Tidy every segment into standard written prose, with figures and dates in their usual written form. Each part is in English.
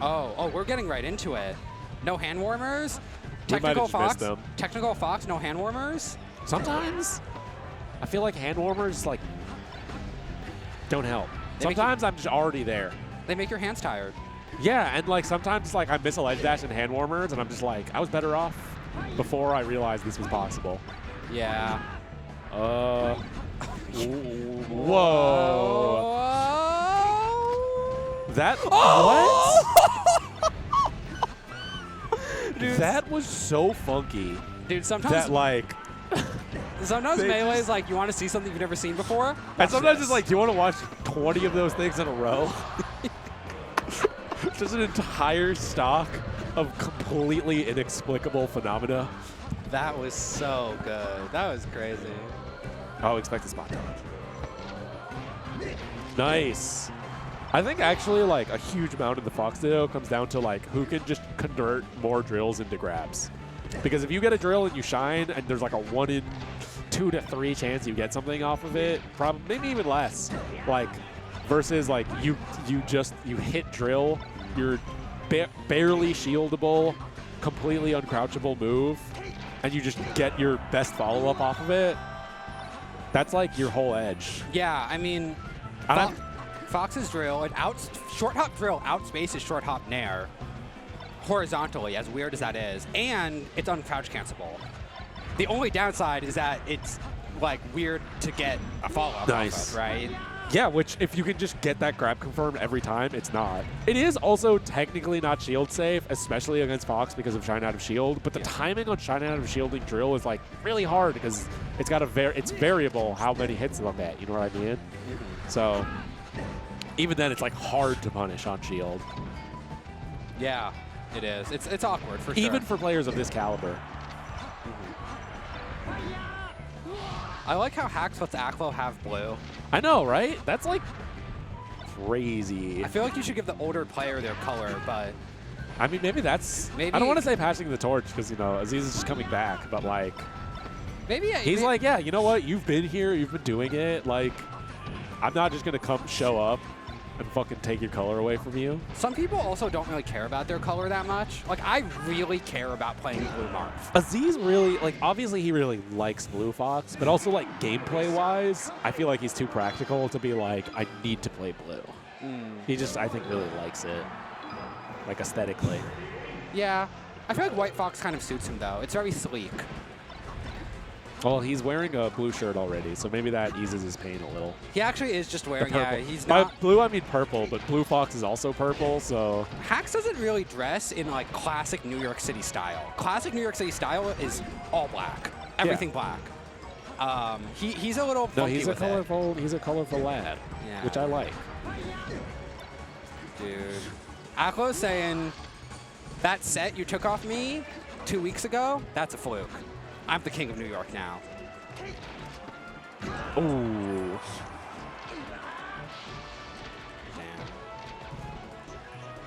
Oh, we're getting right into it. No hand warmers? We might have just missed them. Technical Fox, no hand warmers? Sometimes I feel like hand warmers like don't help. Sometimes I'm just already there. They make your hands tired. Yeah, and like sometimes like I miss a ledge dash and hand warmers, and I'm just like, I was better off before I realized this was possible. Yeah. Whoa. That what? Dude, that was so funky. Dude, sometimes that like sometimes Melee's like, you want to see something you've never seen before? And sometimes it's like, do you want to watch 20 of those things in a row? Just an entire stock of completely inexplicable phenomena. That was so good. That was crazy. Oh, expect a spot dodge. Nice. I think actually like a huge amount of the Fox Ditto comes down to like who can just convert more drills into grabs. Because if you get a drill and you shine and there's like a 1 in 2 to 3 chance you get something off of it, probably maybe even less. Like versus like you hit drill, you're barely shieldable, completely uncrouchable move, and you just get your best follow-up off of it. That's like your whole edge. Yeah, I mean, Fox's drill, short hop drill outspaces short hop nair horizontally, as weird as that is, and it's uncrouch cancelable. The only downside is that it's like weird to get a follow-up off of, right? Yeah, which if you can just get that grab confirmed every time, it's not. It is also technically not shield safe, especially against Fox because of shine out of shield, but the timing on shine out of shielding drill is like really hard because it's got it's variable how many hits they'll get, you know what I mean? So even then it's like hard to punish on shield. Yeah, it is. It's awkward for sure. Even for players of this caliber. I like how Hax lets Aklo have blue. I know, right? That's like crazy. I feel like you should give the older player their color, but I mean, maybe that's. I don't want to say passing the torch because, you know, Aziz is just coming back, but like. Maybe he's like, yeah, you know what? You've been here. You've been doing it. Like, I'm not just going to come show up and fucking take your color away from you. Some people also don't really care about their color that much. Like, I really care about playing Blue Marth. Aziz really, like, obviously he really likes Blue Fox, but also, like, gameplay-wise, I feel like he's too practical to be like, I need to play Blue. He just, I think, really likes it, like, aesthetically. Yeah. I feel like White Fox kind of suits him, though. It's very sleek. Well, he's wearing a blue shirt already, so maybe that eases his pain a little. He actually is just wearing, yeah, he's not. By blue, I mean purple, but Blue Fox is also purple, so. Hax doesn't really dress in, like, classic New York City style. Classic New York City style is all black. Everything black. He's a little funky he's a colorful lad, which I like. Dude. Aklo's saying, that set you took off me 2 weeks ago, that's a fluke. I'm the king of New York now. Ooh. Damn.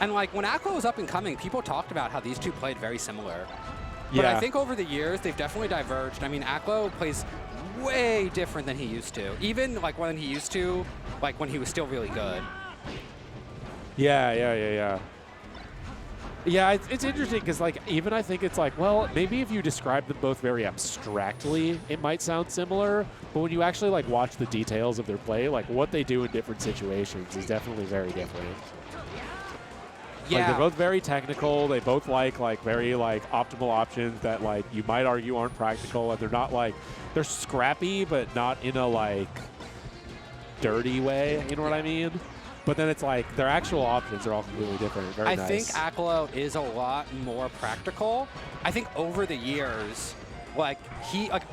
And like when Aklo was up and coming, people talked about how these two played very similar. But I think over the years, they've definitely diverged. I mean, Aklo plays way different than he used to. Even like when he used to, like when he was still really good. Yeah. Yeah, it's interesting because, like, even I think it's like, well, maybe if you describe them both very abstractly, it might sound similar. But when you actually, like, watch the details of their play, like, what they do in different situations is definitely very different. Yeah. Like, they're both very technical. They both like very, like, optimal options that, like, you might argue aren't practical. And they're not, like, they're scrappy, but not in a, like, dirty way. You know what I mean? But then it's like their actual options are all completely different. Very nice. I think Aklo is a lot more practical. I think over the years, like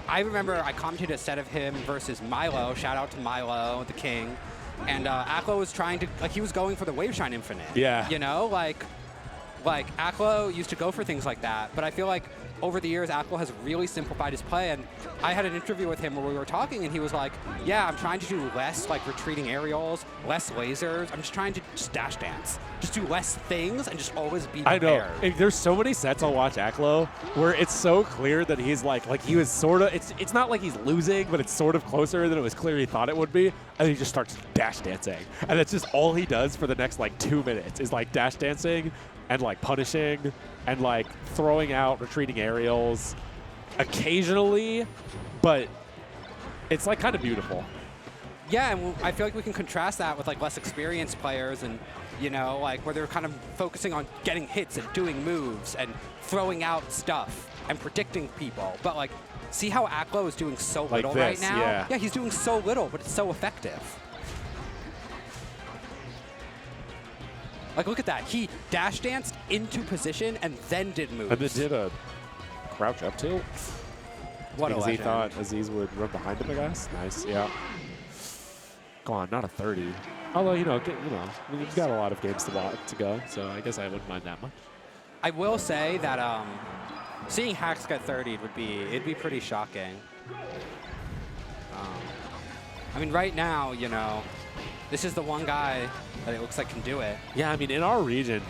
I remember I commented a set of him versus Milo. Shout out to Milo, the king. And Aklo was trying to, like, he was going for the Wave Shine Infinite. Yeah. You know, like Aklo used to go for things like that. But I feel like over the years, Aklo has really simplified his play. And I had an interview with him where we were talking, and he was like, yeah, I'm trying to do less like retreating aerials, less lasers. I'm just trying to just dash dance. Just do less things and just always be prepared. I know. And there's so many sets I'll watch Aklo where it's so clear that he's like he was sort of, it's not like he's losing, but it's sort of closer than it was clear he thought it would be. And he just starts dash dancing. And that's just all he does for the next like 2 minutes is like dash dancing and like punishing and like throwing out retreating aerials occasionally, but it's like kind of beautiful. Yeah, and I feel like we can contrast that with like less experienced players and, you know, like where they're kind of focusing on getting hits and doing moves and throwing out stuff and predicting people. But like, see how Aklo is doing so Like little this, right now? yeah. He's doing so little, but it's so effective. Like, look at that. He dash danced into position and then did moves. And then did a crouch up tilt. What a Because he legend. thought Aziz would run behind him, I guess. Nice, yeah. Go on, not a 30. Although, you know, I mean, you've got a lot of games to go, so I guess I wouldn't mind that much. I will say that seeing Hacks get 30 it'd be pretty shocking. I mean, right now, you know, this is the one guy that it looks like can do it. Yeah, I mean, in our region,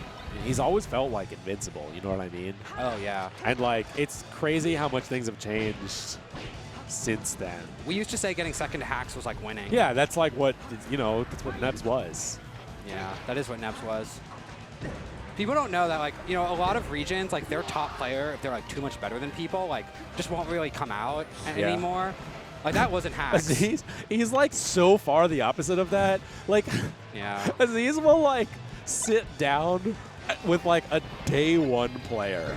he's always felt like invincible, you know what I mean? Oh, yeah. And, like, it's crazy how much things have changed since then. We used to say getting second to Hacks was like winning. Yeah, that's like what, you know, that's what Nebs was. Yeah, that is what Nebs was. People don't know that, like, you know, a lot of regions, like, their top player, if they're, like, too much better than people, like, just won't really come out anymore. Like, that wasn't Hacks. He's like so far the opposite of that. Like, Yeah. Aziz will like sit down with like a day one player.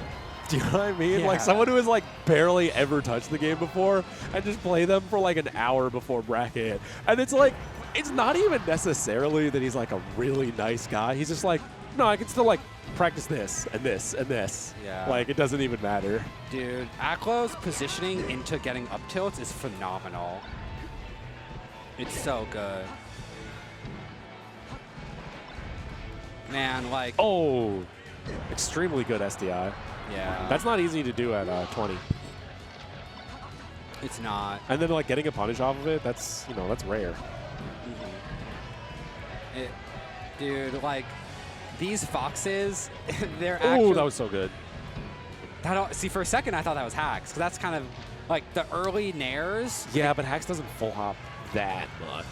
Do you know what I mean? Yeah. Like someone who has like barely ever touched the game before and just play them for like an hour before bracket. And it's like, it's not even necessarily that he's like a really nice guy. He's just like, no, I can still like practice this and this and this. Yeah. Like it doesn't even matter. Dude, Aklo's positioning into getting up tilts is phenomenal. It's so good. Man, like, Oh, extremely good SDI. yeah. That's not easy to do at 20. It's not. And then like getting a punish off of it, that's, you know, that's rare. Dude, like, these Foxes, they're Oh, actually... that was so good. See, for a second, I thought that was Hacks, because that's kind of, like, the early nairs. Yeah, but Hax doesn't full hop that much.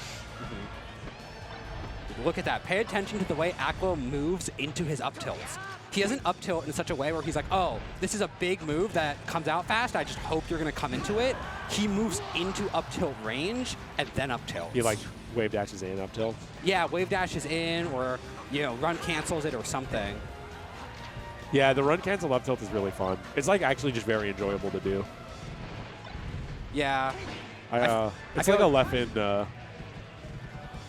Look at that. Pay attention to the way Aklo moves into his up tilts. He doesn't up tilt in such a way where he's like, oh, this is a big move that comes out fast. I just hope you're going to come into it. He moves into up tilt range and then up tilts. He like wave dashes in up tilt. Yeah, wave dashes in or, you know, run cancels it or something. Yeah, the run cancel up tilt is really fun. It's like actually just very enjoyable to do. Yeah. It's feel like a like- left in.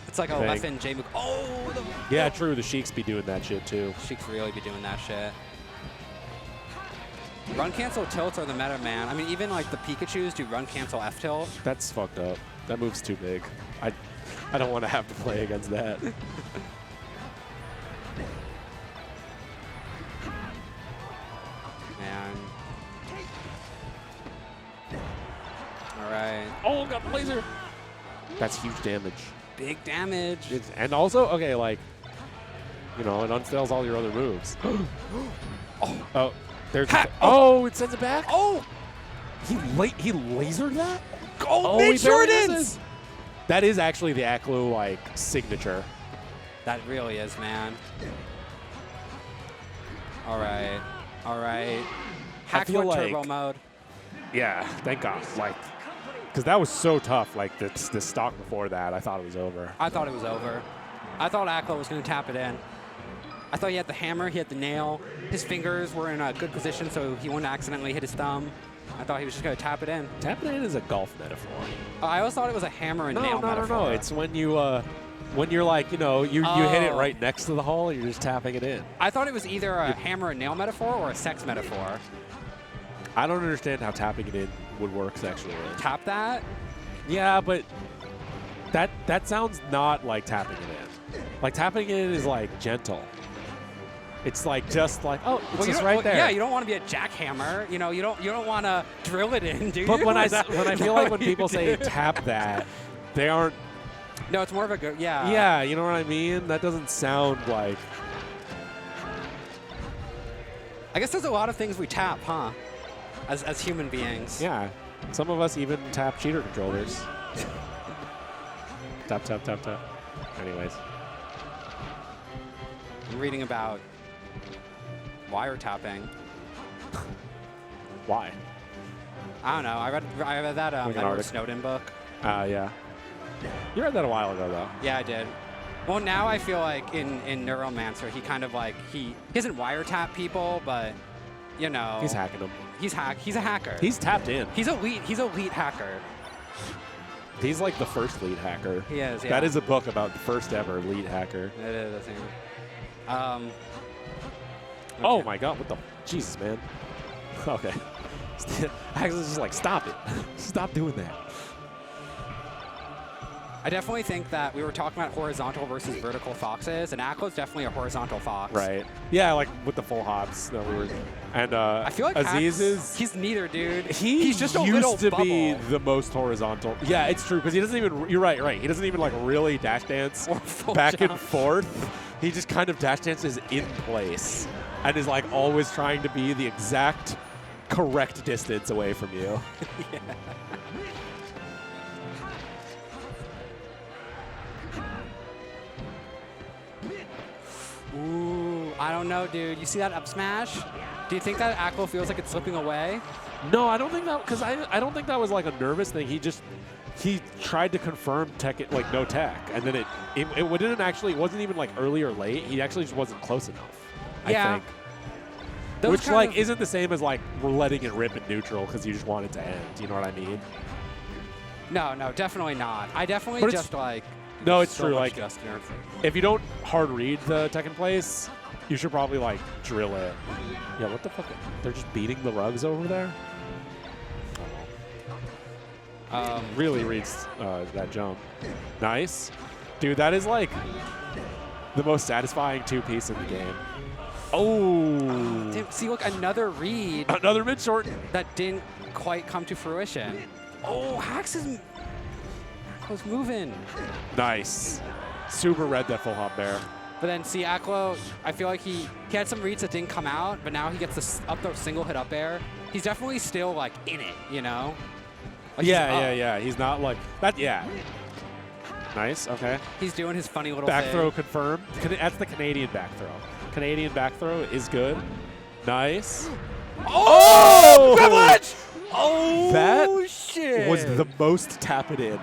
It's like a Thing. left in J move. Oh, Yeah, true. The Sheiks be doing that shit too. Sheik's really be doing that shit. Run cancel tilts are the meta, man. I mean, even like the Pikachus do run cancel F tilt. That's fucked up. That move's too big. I don't want to have to play against that. Man. All right. Oh, got the laser. That's huge damage. Big damage. And also, okay, like, you know, it unstails all your other moves. Oh, there's. Ha! Oh, it sends it back. Oh! He lasered that. Oh, he mid barely Jordans! misses. That is actually the Aklo like signature. That really is, man. All right. All right. Hack feel one turbo like- mode. Yeah, thank God. Like, because that was so tough. Like the stock before that, I thought it was over. I thought it was over. I thought Aklo was going to tap it in. I thought he had the hammer, he had the nail. His fingers were in a good position so he wouldn't accidentally hit his thumb. I thought he was just going to tap it in. Tapping in is a golf metaphor. I always thought it was a hammer and nail metaphor. No. It's when you're like, you know, you hit it Oh. right next to the hole and you're just tapping it in. I thought it was either a hammer and nail metaphor or a sex metaphor. I don't understand how tapping it in would work sexually. Tap that? Yeah, but that sounds not like tapping it in. Like tapping it in is like gentle. It's like just like, oh, it's just you right there. Yeah, you don't want to be a jackhammer. You know, you don't want to drill it in, do you? But when I feel like when people say tap that, they aren't. No, it's more of a good. Yeah. Yeah, you know what I mean. That doesn't sound like. I guess there's a lot of things we tap, huh? As human beings. Yeah, some of us even tap cheater controllers. Tap, tap, tap, tap. Anyways. I'm reading about wiretapping. Why? I don't know. I read that Like an Edward article. Snowden book. Yeah. You read that a while ago, though. Yeah, I did. Well, now I feel like in Neuromancer, he kind of like he doesn't wiretap people, but you know, He's hacking them. He's a hacker. He's tapped in. He's elite hacker. He's like the first lead hacker. He is. Yeah. That is a book about the first ever lead hacker. It is. I think. Oh Okay. my God! What the? Jesus, man. Okay. Axel's just like, stop it. Stop doing that. I definitely think that we were talking about horizontal versus vertical foxes, and Aklo's definitely a horizontal fox. Right. Yeah, like with the full hops that we were. And I feel like Aziz is. he's neither, dude. He's just a used little to bubble. be the most horizontal. Yeah, it's true because he doesn't even. You're right. Right. He doesn't even like really dash dance Or full back jump. and forth. He just kind of dash dances in place and is like always trying to be the exact correct distance away from you. Yeah. Ooh, I don't know, dude. You see that up smash? Do you think that Aklo feels like it's slipping away? No, I don't think that because I don't think that was like a nervous thing. He tried to confirm tech like no tech, and then it didn't actually. It wasn't even like early or late. He actually just wasn't close enough. Yeah. I think. Those Which kind like of- isn't the same as like we're letting it rip in neutral because you just want it to end. You know what I mean? No, definitely not. I definitely But it's- just like. No, it's so true. much Like just nerve. if you don't hard read the tech in place, you should probably like drill it. Yeah, what the fuck? They're just beating the rugs over there. Really reads that jump. Nice. Dude, that is like the most satisfying two-piece in the game. Oh. Damn, see, look, another read Another mid-short. that didn't quite come to fruition. Oh, Aklo's moving. Nice. Super read that full hop bear. But then, see, Aklo, I feel like he had some reads that didn't come out, but now he gets this up throw single hit up air. He's definitely still, like, in it, you know? Like, he's up. Yeah. He's not like that. Yeah. Nice. Okay. He's doing his funny little Back thing. throw confirmed. That's the Canadian back throw. Canadian back throw is good. Nice. Oh! Privilege! Oh, That shit. was the most tap it in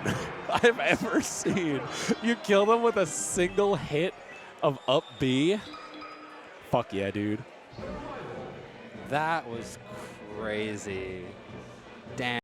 I've ever seen. You kill them with a single hit of up B. Fuck yeah, dude. That was crazy. Damn.